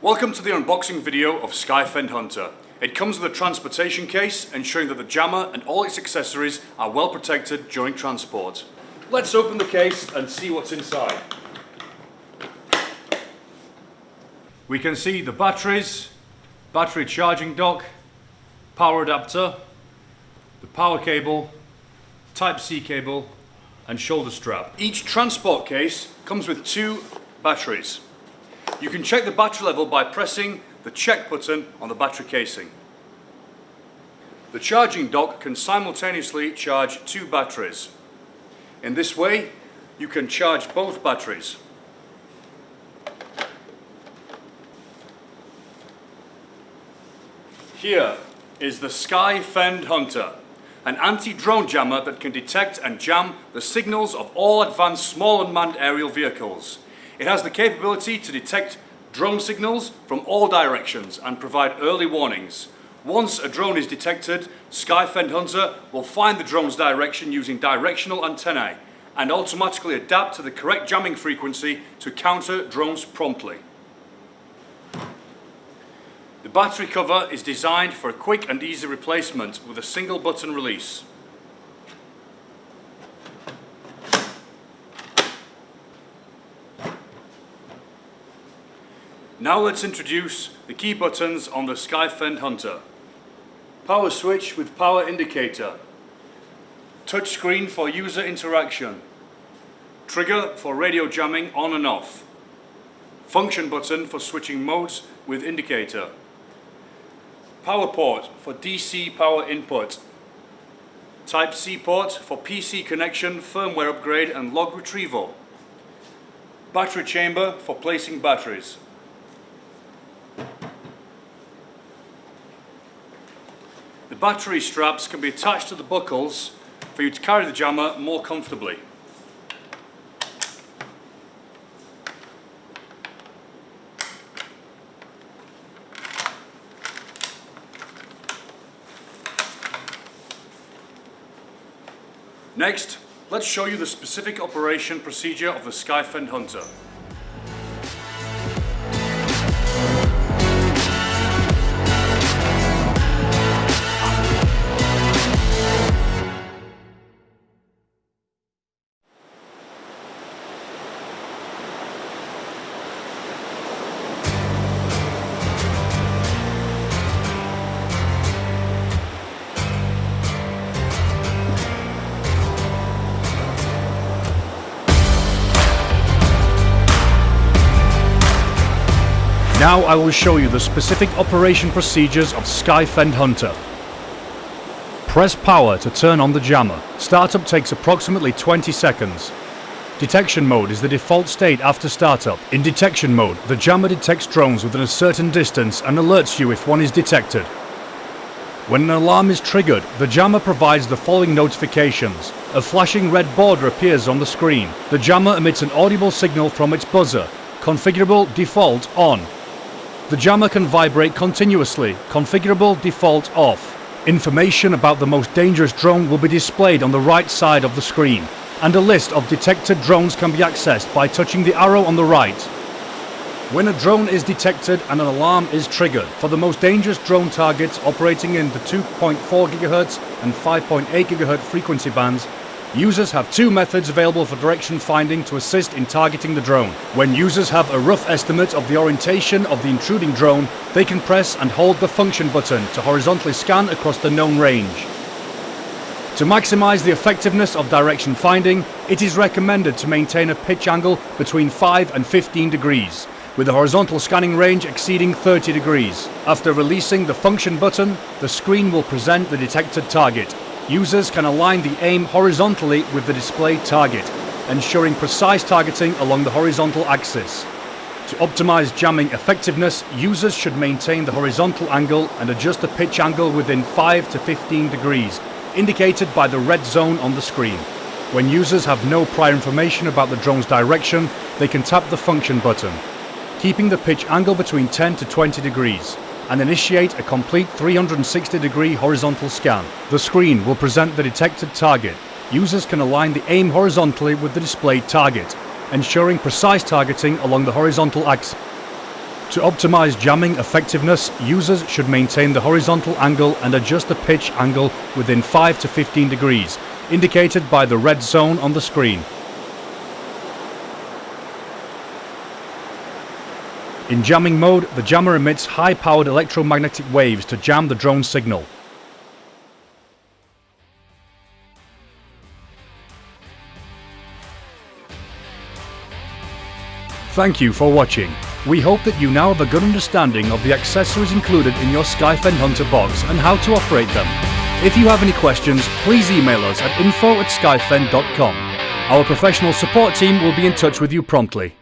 Welcome to the unboxing video of SFE-Hunter. It comes with a transportation case, ensuring that the jammer and all its accessories are well protected during transport. Let's open the case and see what's inside. We can see the batteries, battery charging dock, power adapter, the power cable, Type-C cable and shoulder strap. Each transport case comes with 2 batteries. You can check the battery level by pressing the check button on the battery casing. The charging dock can simultaneously charge 2 batteries. In this way, you can charge both batteries. Here is the SFE-Hunter, an anti-drone jammer that can detect and jam the signals of all advanced small unmanned aerial vehicles. It has the capability to detect drone signals from all directions and provide early warnings. Once a drone is detected, SFE-Hunter will find the drone's direction using directional antennae and automatically adapt to the correct jamming frequency to counter drones promptly. The battery cover is designed for a quick and easy replacement with a single button release. Now let's introduce the key buttons on the SFE-Hunter. Power switch with power indicator. Touch screen for user interaction. Trigger for radio jamming on and off. Function button for switching modes with indicator. Power port for DC power input. Type-C port for PC connection, firmware upgrade and log retrieval. Battery chamber for placing batteries. The battery straps can be attached to the buckles for you to carry the jammer more comfortably. Next, let's show you the specific operation procedure of the SFE-Hunter. Now I will show you the specific operation procedures of SFE-Hunter. Press power to turn on the jammer. Startup takes approximately 20 seconds. Detection mode is the default state after startup. In detection mode, the jammer detects drones within a certain distance and alerts you if one is detected. When an alarm is triggered, the jammer provides the following notifications. A flashing red border appears on the screen. The jammer emits an audible signal from its buzzer. Configurable default on. The jammer can vibrate continuously, configurable default off. Information about the most dangerous drone will be displayed on the right side of the screen, and a list of detected drones can be accessed by touching the arrow on the right. When a drone is detected and an alarm is triggered, for the most dangerous drone targets operating in the 2.4 GHz and 5.8 GHz frequency bands, users have 2 methods available for direction finding to assist in targeting the drone. When users have a rough estimate of the orientation of the intruding drone, they can press and hold the function button to horizontally scan across the known range. To maximize the effectiveness of direction finding, it is recommended to maintain a pitch angle between 5 and 15 degrees, with the horizontal scanning range exceeding 30 degrees. After releasing the function button, the screen will present the detected target. Users can align the aim horizontally with the displayed target, ensuring precise targeting along the horizontal axis. To optimize jamming effectiveness, users should maintain the horizontal angle and adjust the pitch angle within 5 to 15 degrees, indicated by the red zone on the screen. When users have no prior information about the drone's direction, they can tap the function button, keeping the pitch angle between 10 to 20 degrees. And initiate a complete 360-degree horizontal scan. The screen will present the detected target. Users can align the aim horizontally with the displayed target, ensuring precise targeting along the horizontal axis. To optimize jamming effectiveness, users should maintain the horizontal angle and adjust the pitch angle within 5 to 15 degrees, indicated by the red zone on the screen. In jamming mode, the jammer emits high-powered electromagnetic waves to jam the drone signal. Thank you for watching. We hope that you now have a good understanding of the accessories included in your SkyFend Hunter box and how to operate them. If you have any questions, please email us at info@skyfend.com. Our professional support team will be in touch with you promptly.